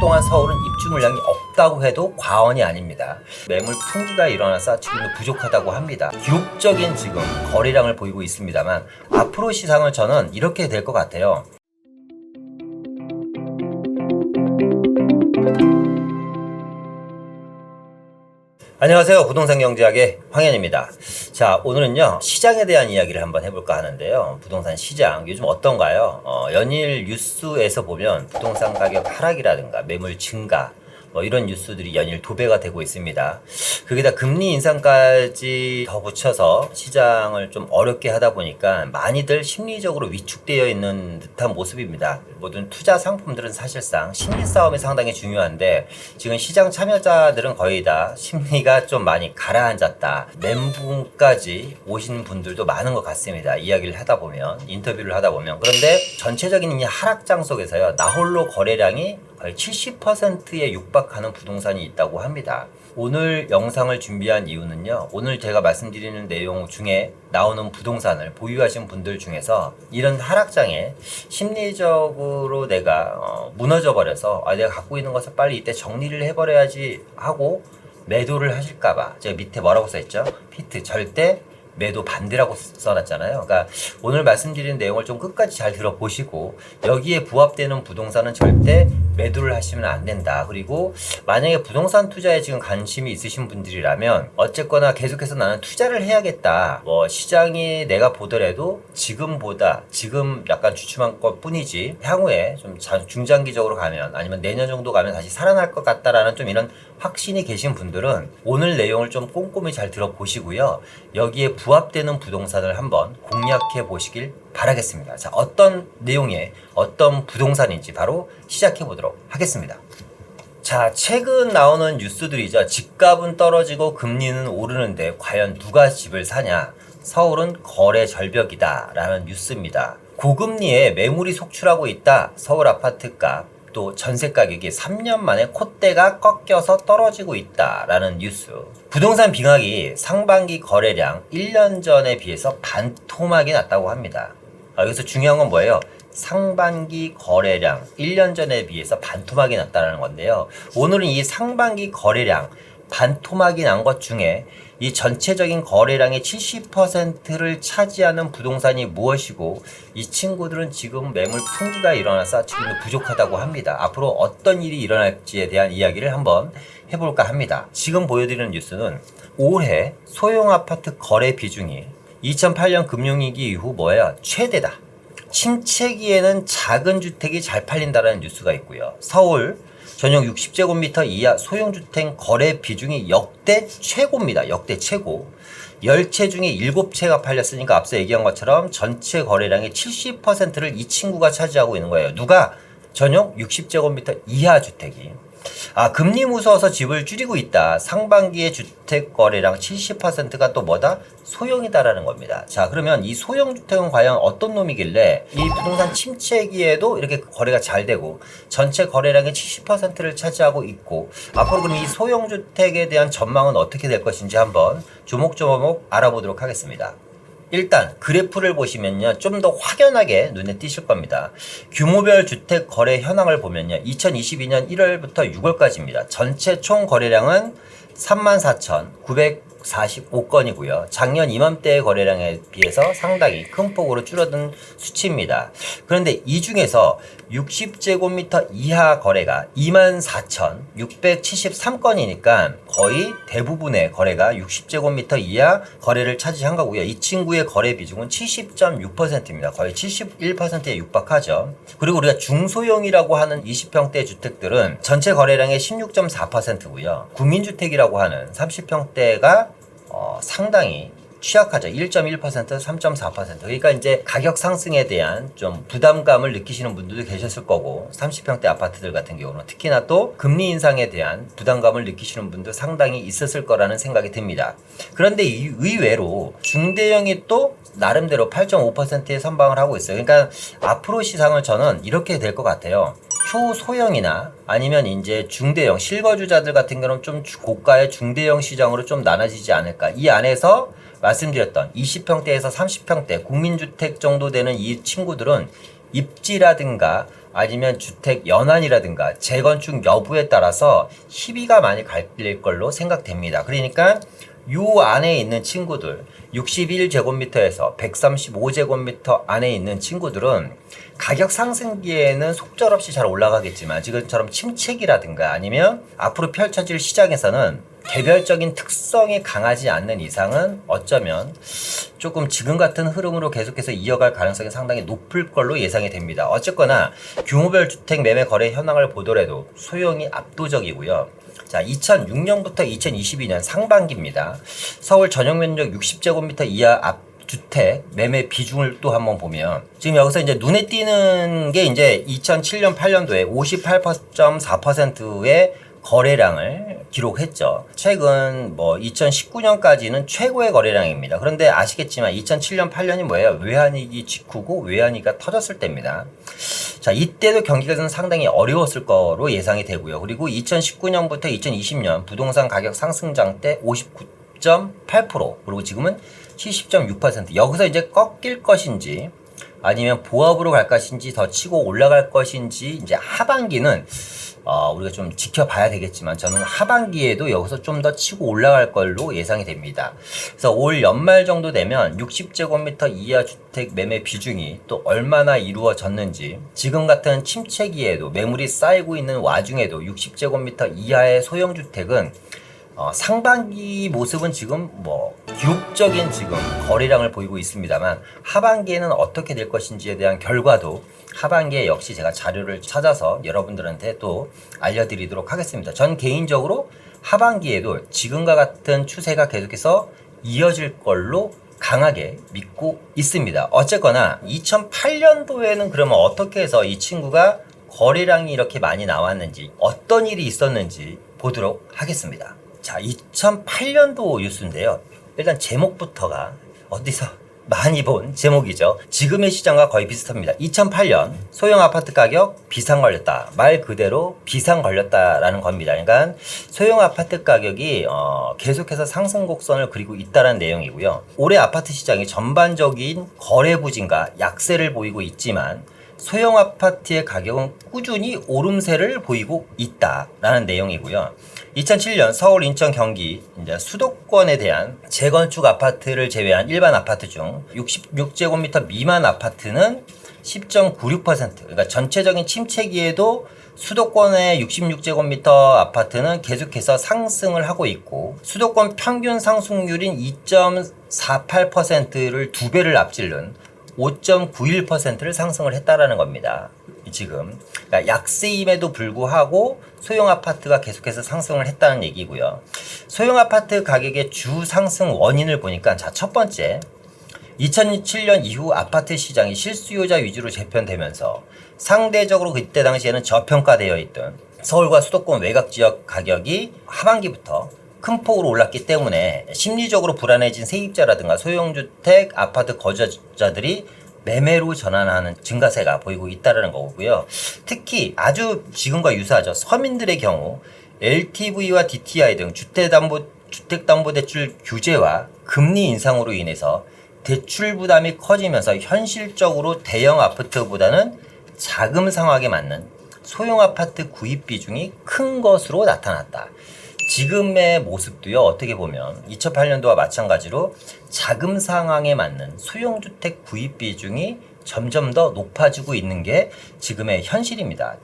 동안 서울은 입주 물량이 없다고 해도 과언이 아닙니다. 매물 풍기가 일어나서 지금도 부족하다고 합니다. 기록적인 지금 거래량을 보이고 있습니다만 앞으로 시장은 저는 이렇게 될 것 같아요. 안녕하세요. 부동산 경제학의 황현입니다. 자, 오늘은요, 시장에 대한 이야기를 한번 해볼까 하는데요. 부동산 시장, 요즘 어떤가요? 연일 뉴스에서 보면 부동산 가격 하락이라든가 매물 증가, 이런 뉴스들이 연일 도배가 되고 있습니다. 거기다 금리 인상까지 더 붙여서 시장을 좀 어렵게 하다 보니까 많이들 심리적으로 위축되어 있는 듯한 모습입니다. 모든 투자 상품들은 사실상 심리 싸움이 상당히 중요한데 지금 시장 참여자들은 거의 다 심리가 좀 많이 가라앉았다. 멘붕까지 오신 분들도 많은 것 같습니다. 이야기를 하다 보면, 인터뷰를 하다 보면. 그런데 전체적인 이 하락장 속에서요, 나홀로 거래량이 거의 70%에 육박하는 부동산이 있다고 합니다. 오늘 영상을 준비한 이유는요, 오늘 제가 말씀드리는 내용 중에 나오는 부동산을 보유하신 분들 중에서 이런 하락장에 심리적으로 내가 무너져 버려서 내가 갖고 있는 것을 빨리 이때 정리를 해버려야지 하고 매도를 하실까봐, 제가 밑에 뭐라고 써있죠? 피트 절대 매도 반대라고 써놨잖아요. 그러니까 오늘 말씀드리는 내용을 좀 끝까지 잘 들어보시고 여기에 부합되는 부동산은 절대 매도를 하시면 안 된다. 그리고 만약에 부동산 투자에 지금 관심이 있으신 분들이라면 어쨌거나 계속해서 나는 투자를 해야겠다. 시장이 내가 보더라도 지금 약간 주춤한 것 뿐이지 향후에 좀 중장기적으로 가면 아니면 내년 정도 가면 다시 살아날 것 같다라는 좀 이런 확신이 계신 분들은 오늘 내용을 좀 꼼꼼히 잘 들어보시고요. 여기에 부합되는 부동산을 한번 공략해 보시길 바라겠습니다. 자, 어떤 내용의 어떤 부동산인지 바로 시작해 보도록 하겠습니다. 자, 최근 나오는 뉴스들이죠. 집값은 떨어지고 금리는 오르는데 과연 누가 집을 사냐? 서울은 거래 절벽이다 라는 뉴스입니다. 고금리에 매물이 속출하고 있다. 서울 아파트값 또 전세 가격이 3년 만에 콧대가 꺾여서 떨어지고 있다라는 뉴스. 부동산 빙하기 상반기 거래량 1년 전에 비해서 반토막이 났다고 합니다. 여기서 중요한 건 뭐예요? 상반기 거래량 1년 전에 비해서 반토막이 났다는 건데요. 오늘은 이 상반기 거래량 반토막이 난 것 중에 이 전체적인 거래량의 70%를 차지하는 부동산이 무엇이고 이 친구들은 지금 매물 풍기가 일어나서 지금도 부족하다고 합니다. 앞으로 어떤 일이 일어날지에 대한 이야기를 한번 해볼까 합니다. 지금 보여드리는 뉴스는 올해 소형 아파트 거래 비중이 2008년 금융위기 이후 최대다. 침체기에는 작은 주택이 잘 팔린다는 뉴스가 있고요. 서울 전용 60제곱미터 이하 소형주택 거래 비중이 역대 최고입니다. 역대 최고. 10채 중에 7채가 팔렸으니까 앞서 얘기한 것처럼 전체 거래량의 70%를 이 친구가 차지하고 있는 거예요. 누가? 전용 60제곱미터 이하 주택이. 금리 무서워서 집을 줄이고 있다. 상반기의 주택 거래량 70%가 또 뭐다? 소형이다라는 겁니다. 자, 그러면 이 소형주택은 과연 어떤 놈이길래 이 부동산 침체기에도 이렇게 거래가 잘 되고 전체 거래량의 70%를 차지하고 있고 앞으로 그럼 이 소형주택에 대한 전망은 어떻게 될 것인지 한번 조목조목 알아보도록 하겠습니다. 일단 그래프를 보시면요, 좀 더 확연하게 눈에 띄실 겁니다. 규모별 주택 거래 현황을 보면요, 2022년 1월부터 6월까지입니다. 전체 총 거래량은 34,945건이고요. 작년 이맘때의 거래량에 비해서 상당히 큰 폭으로 줄어든 수치입니다. 그런데 이 중에서 60제곱미터 이하 거래가 24,673건이니까 거의 대부분의 거래가 60제곱미터 이하 거래를 차지한 거고요. 이 친구의 거래 비중은 70.6%입니다. 거의 71%에 육박하죠. 그리고 우리가 중소형이라고 하는 20평대 주택들은 전체 거래량의 16.4%고요. 국민주택이라고 하는 30평대가 상당히 취약하죠. 1.1%, 3.4%. 그러니까 이제 가격 상승에 대한 좀 부담감을 느끼시는 분들도 계셨을 거고 30평대 아파트들 같은 경우는 특히나 또 금리 인상에 대한 부담감을 느끼시는 분도 상당히 있었을 거라는 생각이 듭니다. 그런데 의외로 중대형이 또 나름대로 8.5%의 선방을 하고 있어요. 그러니까 앞으로 시장을 저는 이렇게 될 것 같아요. 초소형이나 아니면 이제 중대형 실거주자들 같은 경우는 좀 고가의 중대형 시장으로 좀 나눠지지 않을까. 이 안에서 말씀드렸던 20평대에서 30평대 국민주택 정도 되는 이 친구들은 입지라든가 아니면 주택 연한이라든가 재건축 여부에 따라서 희비가 많이 갈릴 걸로 생각됩니다. 그러니까 요 안에 있는 친구들 61제곱미터에서 135제곱미터 안에 있는 친구들은 가격 상승기에는 속절없이 잘 올라가겠지만 지금처럼 침체기라든가 아니면 앞으로 펼쳐질 시장에서는 개별적인 특성이 강하지 않는 이상은 어쩌면 조금 지금 같은 흐름으로 계속해서 이어갈 가능성이 상당히 높을 걸로 예상이 됩니다. 어쨌거나 규모별 주택 매매 거래 현황을 보더라도 소형이 압도적이고요. 자, 2006년부터 2022년 상반기입니다. 서울 전용 면적 60제곱미터 이하 주택 매매 비중을 또 한번 보면 지금 여기서 이제 눈에 띄는 게 이제 2007년 8년도에 58.4%의 거래량을 기록했죠. 최근 뭐 2019년까지는 최고의 거래량입니다. 그런데 아시겠지만 2007년 8년이 뭐예요? 외환위기 직후고 외환위기가 터졌을 때입니다. 자, 이때도 경기가 좀 상당히 어려웠을 거로 예상이 되고요. 그리고 2019년부터 2020년 부동산 가격 상승장 때 59.8% 그리고 지금은 70.6%. 여기서 이제 꺾일 것인지 아니면 보합으로 갈 것인지 더 치고 올라갈 것인지 이제 하반기는 우리가 좀 지켜봐야 되겠지만 저는 하반기에도 여기서 좀 더 치고 올라갈 걸로 예상이 됩니다. 그래서 올 연말 정도 되면 60제곱미터 이하 주택 매매 비중이 또 얼마나 이루어졌는지 지금 같은 침체기에도 매물이 쌓이고 있는 와중에도 60제곱미터 이하의 소형주택은 상반기 모습은 지금 뭐 기록적인 지금 거래량을 보이고 있습니다만 하반기에는 어떻게 될 것인지에 대한 결과도 하반기에 역시 제가 자료를 찾아서 여러분들한테 또 알려드리도록 하겠습니다. 전 개인적으로 하반기에도 지금과 같은 추세가 계속해서 이어질 걸로 강하게 믿고 있습니다. 어쨌거나 2008년도에는 그러면 어떻게 해서 이 친구가 거래량이 이렇게 많이 나왔는지 어떤 일이 있었는지 보도록 하겠습니다. 자, 2008년도 뉴스인데요. 일단 제목부터가 어디서 많이 본 제목이죠. 지금의 시장과 거의 비슷합니다. 2008년 소형 아파트 가격 비상 걸렸다. 말 그대로 비상 걸렸다라는 겁니다. 그러니까 소형 아파트 가격이 계속해서 상승 곡선을 그리고 있다는 내용이고요. 올해 아파트 시장이 전반적인 거래 부진과 약세를 보이고 있지만 소형 아파트의 가격은 꾸준히 오름세를 보이고 있다라는 내용이고요. 2007년 서울, 인천, 경기 이제 수도권에 대한 재건축 아파트를 제외한 일반 아파트 중 66제곱미터 미만 아파트는 10.96%. 그러니까 전체적인 침체기에도 수도권의 66제곱미터 아파트는 계속해서 상승을 하고 있고 수도권 평균 상승률인 2.48%를 두 배를 앞지른 5.91%를 상승을 했다라는 겁니다. 지금 그러니까 약세임에도 불구하고 소형 아파트가 계속해서 상승을 했다는 얘기고요. 소형 아파트 가격의 주 상승 원인을 보니까 자, 첫 번째 2007년 이후 아파트 시장이 실수요자 위주로 재편되면서 상대적으로 그때 당시에는 저평가되어 있던 서울과 수도권 외곽 지역 가격이 하반기부터 큰 폭으로 올랐기 때문에 심리적으로 불안해진 세입자라든가 소형주택 아파트 거주자들이 매매로 전환하는 증가세가 보이고 있다는 거고요. 특히 아주 지금과 유사하죠. 서민들의 경우 LTV와 DTI 등 주택담보대출 규제와 금리 인상으로 인해서 대출 부담이 커지면서 현실적으로 대형 아파트보다는 자금 상황에 맞는 소형 아파트 구입 비중이 큰 것으로 나타났다. 지금의 모습도요, 어떻게 보면 2008년도와 마찬가지로 자금 상황에 맞는 소형주택 구입 비중이 점점 더 높아지고 있는 게 지금의 현실입니다.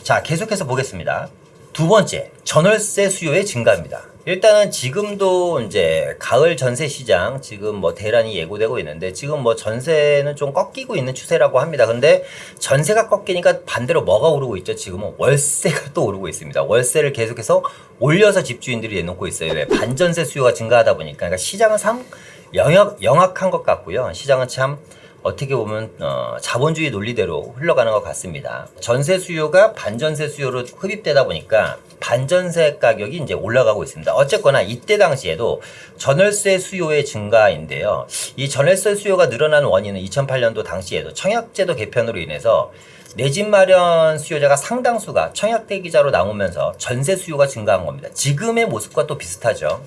자, 계속해서 보겠습니다. 두 번째, 전월세 수요의 증가입니다. 일단은 지금도 이제 가을 전세 시장 지금 뭐 대란이 예고되고 있는데 지금 뭐 전세는 좀 꺾이고 있는 추세라고 합니다. 근데 전세가 꺾이니까 반대로 뭐가 오르고 있죠? 지금은 월세가 또 오르고 있습니다. 월세를 계속해서 올려서 집주인들이 내놓고 있어요. 왜? 반전세 수요가 증가하다 보니까. 그러니까 시장은 참 영악한 것 같고요. 시장은 참 어떻게 보면 자본주의 논리대로 흘러가는 것 같습니다. 전세 수요가 반전세 수요로 흡입되다 보니까 반전세 가격이 이제 올라가고 있습니다. 어쨌거나 이때 당시에도 전월세 수요의 증가인데요. 이 전월세 수요가 늘어난 원인은 2008년도 당시에도 청약제도 개편으로 인해서 내 집 마련 수요자가 상당수가 청약 대기자로 나오면서 전세 수요가 증가한 겁니다. 지금의 모습과 또 비슷하죠.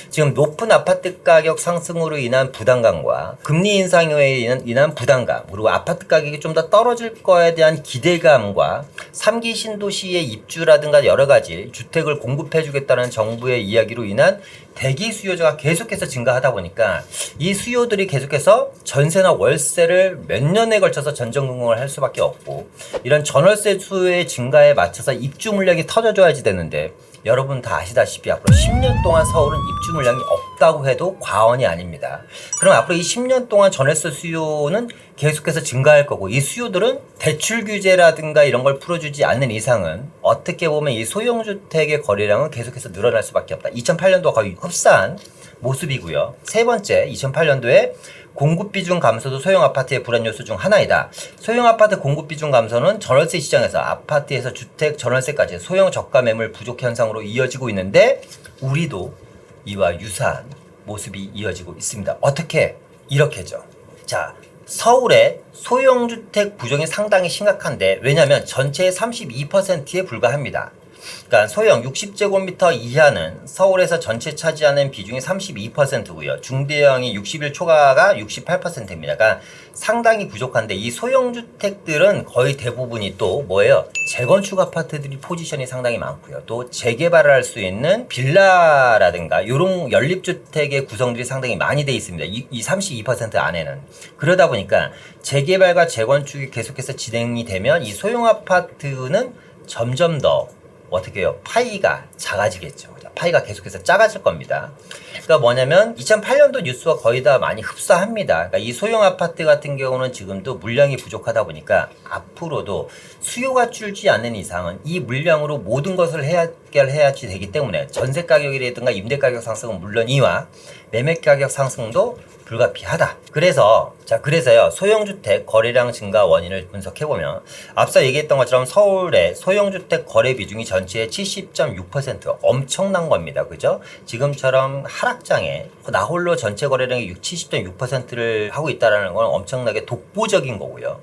지금 높은 아파트 가격 상승으로 인한 부담감과 금리 인상에 인한 부담감, 그리고 아파트 가격이 좀 더 떨어질 거에 대한 기대감과 3기 신도시의 입주라든가 여러 가지 주택을 공급해 주겠다는 정부의 이야기로 인한 대기 수요자가 계속해서 증가하다 보니까 이 수요들이 계속해서 전세나 월세를 몇 년에 걸쳐서 전전긍긍을 할 수밖에 없고, 이런 전월세 수요의 증가에 맞춰서 입주 물량이 터져줘야지 되는데, 여러분 다 아시다시피 앞으로 10년 동안 서울은 입주 물량이 없다고 해도 과언이 아닙니다. 그럼 앞으로 이 10년 동안 전월세 수요는 계속해서 증가할 거고, 이 수요들은 대출 규제라든가 이런 걸 풀어주지 않는 이상은 어떻게 보면 이 소형주택의 거래량은 계속해서 늘어날 수밖에 없다. 2008년도와 거의 흡사한 모습이고요. 세 번째, 2008년도에 공급 비중 감소도 소형 아파트의 불안 요소 중 하나이다. 소형 아파트 공급 비중 감소는 전월세 시장에서 아파트에서 주택 전월세까지 소형 저가 매물 부족 현상으로 이어지고 있는데, 우리도 이와 유사한 모습이 이어지고 있습니다. 어떻게? 이렇게죠. 자, 서울의 소형주택 부족이 상당히 심각한데, 왜냐하면 전체의 32%에 불과합니다. 그러니까 소형 60제곱미터 이하는 서울에서 전체 차지하는 비중이 32%고요. 중대형이 61 초과가 68%입니다. 그러니까 상당히 부족한데, 이 소형주택들은 거의 대부분이 또 뭐예요? 재건축 아파트들이 포지션이 상당히 많고요. 또 재개발을 할 수 있는 빌라라든가 이런 연립주택의 구성들이 상당히 많이 돼 있습니다. 이 32% 안에는. 그러다 보니까 재개발과 재건축이 계속해서 진행이 되면 이 소형 아파트는 점점 더 어떻게 해요? 파이가 작아지겠죠. 파이가 계속해서 작아질 겁니다. 그러니까 뭐냐면 2008년도 뉴스와 거의 다 많이 흡사합니다. 그러니까 이 소형 아파트 같은 경우는 지금도 물량이 부족하다 보니까 앞으로도 수요가 줄지 않는 이상은 이 물량으로 모든 것을 해결해야지 되기 때문에 전세 가격이라든가 임대 가격 상승은 물론이와 매매 가격 상승도 불가피하다. 그래서요, 소형주택 거래량 증가 원인을 분석해보면 앞서 얘기했던 것처럼 서울의 소형주택 거래 비중이 전체의 70.6% 엄청난 겁니다. 그죠? 지금처럼 하락장에 나 홀로 전체 거래량의 70.6%를 하고 있다는 건 엄청나게 독보적인 거고요.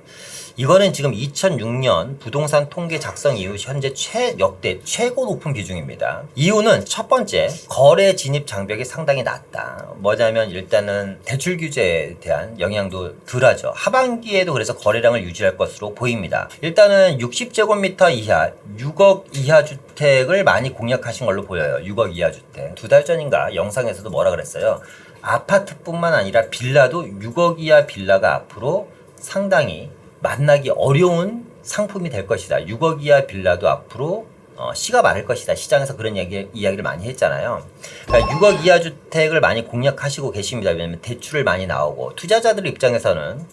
이거는 지금 2006년 부동산 통계 작성 이후 현재 역대 최고 높은 비중입니다. 이유는 첫 번째, 거래 진입 장벽이 상당히 낮다. 뭐냐면 일단은 대출 규제에 대한 영향도 덜하죠. 하반기에도 그래서 거래량을 유지할 것으로 보입니다. 일단은 60제곱미터 이하, 6억 이하 주택을 많이 공략하신 걸로 보여요. 6억 이하 주택. 2달 전인가 영상에서도 뭐라 그랬어요? 아파트뿐만 아니라 빌라도 6억 이하 빌라가 앞으로 상당히 만나기 어려운 상품이 될 것이다. 6억 이하 빌라도 앞으로 씨가 마를 것이다. 시장에서 그런 이야기를 많이 했잖아요. 그러니까 6억 이하 주택을 많이 공략하시고 계십니다. 왜냐하면 대출을 많이 나오고, 투자자들 입장에서는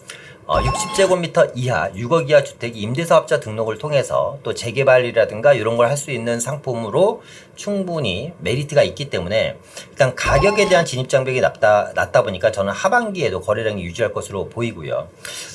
60제곱미터 이하, 6억 이하 주택이 임대사업자 등록을 통해서 또 재개발이라든가 이런 걸 할 수 있는 상품으로 충분히 메리트가 있기 때문에 일단 가격에 대한 진입장벽이 낮다 보니까 저는 하반기에도 거래량이 유지할 것으로 보이고요.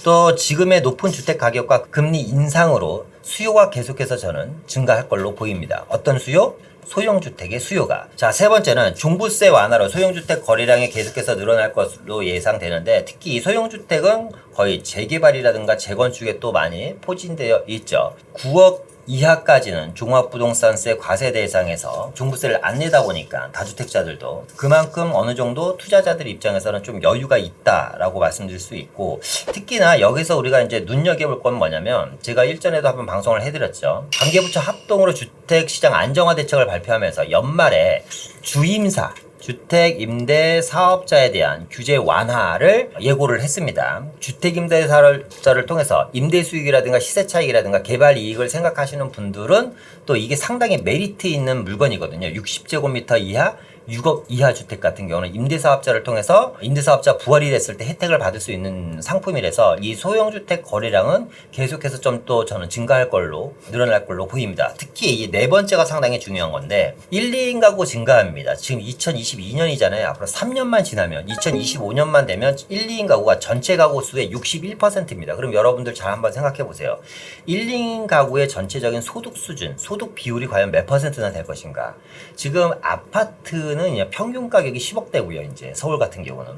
또 지금의 높은 주택 가격과 금리 인상으로 수요가 계속해서 저는 증가할 걸로 보입니다. 어떤 수요? 소형주택의 수요가. 자, 세 번째는 종부세 완화로 소형주택 거래량이 계속해서 늘어날 것으로 예상되는데, 특히 이 소형주택은 거의 재개발이라든가 재건축에 또 많이 포진되어 있죠. 9억 이하까지는 종합부동산세 과세 대상에서 종부세를 안 내다 보니까 다주택자들도 그만큼 어느 정도 투자자들 입장에서는 좀 여유가 있다라고 말씀드릴 수 있고, 특히나 여기서 우리가 이제 눈여겨볼 건 뭐냐면, 제가 일전에도 한번 방송을 해드렸죠. 관계부처 합동으로 주택시장 안정화 대책을 발표하면서 연말에 주임사 주택 임대 사업자에 대한 규제 완화를 예고를 했습니다. 주택 임대 사업자를 통해서 임대 수익이라든가 시세 차익이라든가 개발 이익을 생각하시는 분들은 또 이게 상당히 메리트 있는 물건이거든요. 60제곱미터 이하 6억 이하 주택 같은 경우는 임대사업자를 통해서 임대사업자 부활이 됐을 때 혜택을 받을 수 있는 상품이라서 이 소형주택 거래량은 계속해서 좀 또 저는 증가할 걸로, 늘어날 걸로 보입니다. 특히 이 네 번째가 상당히 중요한 건데, 1, 2인 가구 증가합니다. 지금 2022년이잖아요. 앞으로 3년만 지나면 2025년만 되면 1, 2인 가구가 전체 가구 수의 61%입니다. 그럼 여러분들 잘 한번 생각해 보세요. 1, 2인 가구의 전체적인 소득 수준, 소득 비율이 과연 몇 %나 될 것인가? 지금 아파트는 아파트는 그냥 평균 가격이 10억대고요. 이제 서울 같은 경우는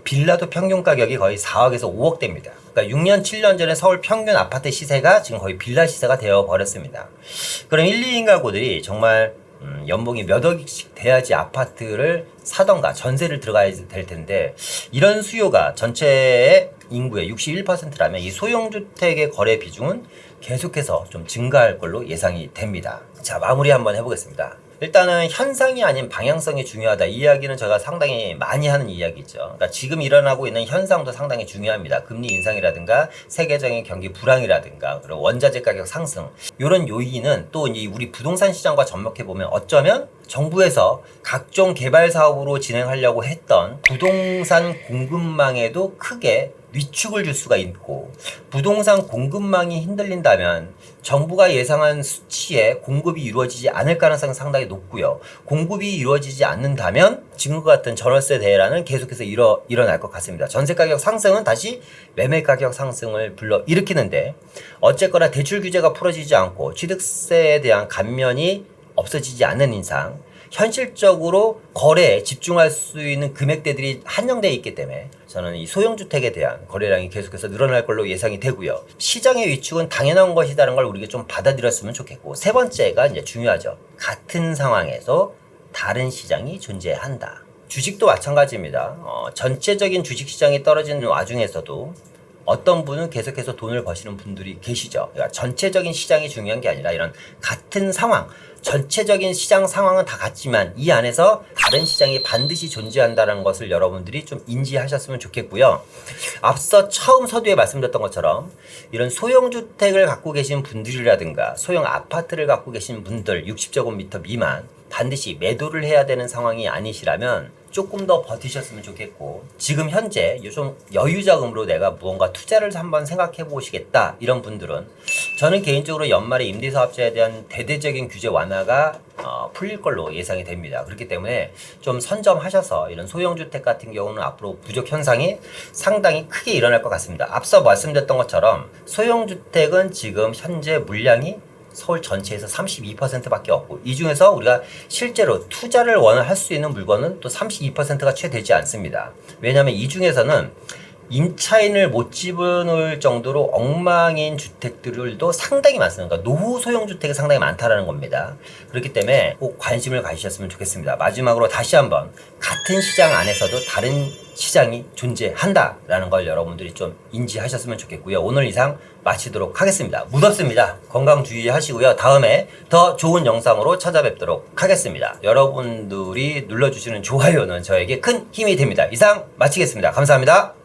빌라도 평균 가격이 거의 4억에서 5억대입니다. 그러니까 6년, 7년 전에 서울 평균 아파트 시세가 지금 거의 빌라 시세가 되어 버렸습니다. 그럼 1, 2인 가구들이 정말 연봉이 몇 억씩 돼야지 아파트를 사던가 전세를 들어가야 될 텐데, 이런 수요가 전체 인구의 61%라면 이 소형주택의 거래 비중은 계속해서 좀 증가할 걸로 예상이 됩니다. 자, 마무리 한번 해보겠습니다. 일단은 현상이 아닌 방향성이 중요하다. 이 이야기는 제가 상당히 많이 하는 이야기죠. 그러니까 지금 일어나고 있는 현상도 상당히 중요합니다. 금리 인상이라든가 세계적인 경기 불황이라든가 그리고 원자재 가격 상승, 이런 요인은 또 이제 우리 부동산 시장과 접목해 보면 어쩌면 정부에서 각종 개발 사업으로 진행하려고 했던 부동산 공급망에도 크게 위축을 줄 수가 있고, 부동산 공급망이 흔들린다면 정부가 예상한 수치의 공급이 이루어지지 않을 가능성이 상당히 높고요. 공급이 이루어지지 않는다면 지금과 같은 전월세 대란은 계속해서 일어날 것 같습니다. 전세 가격 상승은 다시 매매 가격 상승을 불러일으키는데, 어쨌거나 대출 규제가 풀어지지 않고 취득세에 대한 감면이 없어지지 않는 이상 현실적으로 거래에 집중할 수 있는 금액대들이 한정되어 있기 때문에 저는 이 소형주택에 대한 거래량이 계속해서 늘어날 걸로 예상이 되고요. 시장의 위축은 당연한 것이라는 걸 우리가 좀 받아들였으면 좋겠고, 세 번째가 이제 중요하죠. 같은 상황에서 다른 시장이 존재한다. 주식도 마찬가지입니다. 전체적인 주식시장이 떨어지는 와중에서도 어떤 분은 계속해서 돈을 버시는 분들이 계시죠. 그러니까 전체적인 시장이 중요한 게 아니라 이런 같은 상황, 전체적인 시장 상황은 다 같지만 이 안에서 다른 시장이 반드시 존재한다는 것을 여러분들이 좀 인지하셨으면 좋겠고요. 앞서 처음 서두에 말씀드렸던 것처럼 이런 소형주택을 갖고 계신 분들이라든가 소형 아파트를 갖고 계신 분들 60제곱미터 미만 반드시 매도를 해야 되는 상황이 아니시라면 조금 더 버티셨으면 좋겠고, 지금 현재 좀 여유자금으로 내가 무언가 투자를 한번 생각해 보시겠다 이런 분들은 저는 개인적으로 연말에 임대사업자에 대한 대대적인 규제 완화가 풀릴 걸로 예상이 됩니다. 그렇기 때문에 좀 선점하셔서 이런 소형주택 같은 경우는 앞으로 부족 현상이 상당히 크게 일어날 것 같습니다. 앞서 말씀드렸던 것처럼 소형주택은 지금 현재 물량이 서울 전체에서 32%밖에 없고, 이 중에서 우리가 실제로 투자를 원할 수 있는 물건은 또 32%가 채 되지 않습니다. 왜냐하면 이 중에서는 임차인을 못 집어넣을 정도로 엉망인 주택들도 상당히 많습니다. 그러니까 노후 소형주택이 상당히 많다라는 겁니다. 그렇기 때문에 꼭 관심을 가지셨으면 좋겠습니다. 마지막으로 다시 한번 같은 시장 안에서도 다른 시장이 존재한다라는 걸 여러분들이 좀 인지하셨으면 좋겠고요. 오늘 이상 마치도록 하겠습니다. 무덥습니다. 건강 주의하시고요. 다음에 더 좋은 영상으로 찾아뵙도록 하겠습니다. 여러분들이 눌러주시는 좋아요는 저에게 큰 힘이 됩니다. 이상 마치겠습니다. 감사합니다.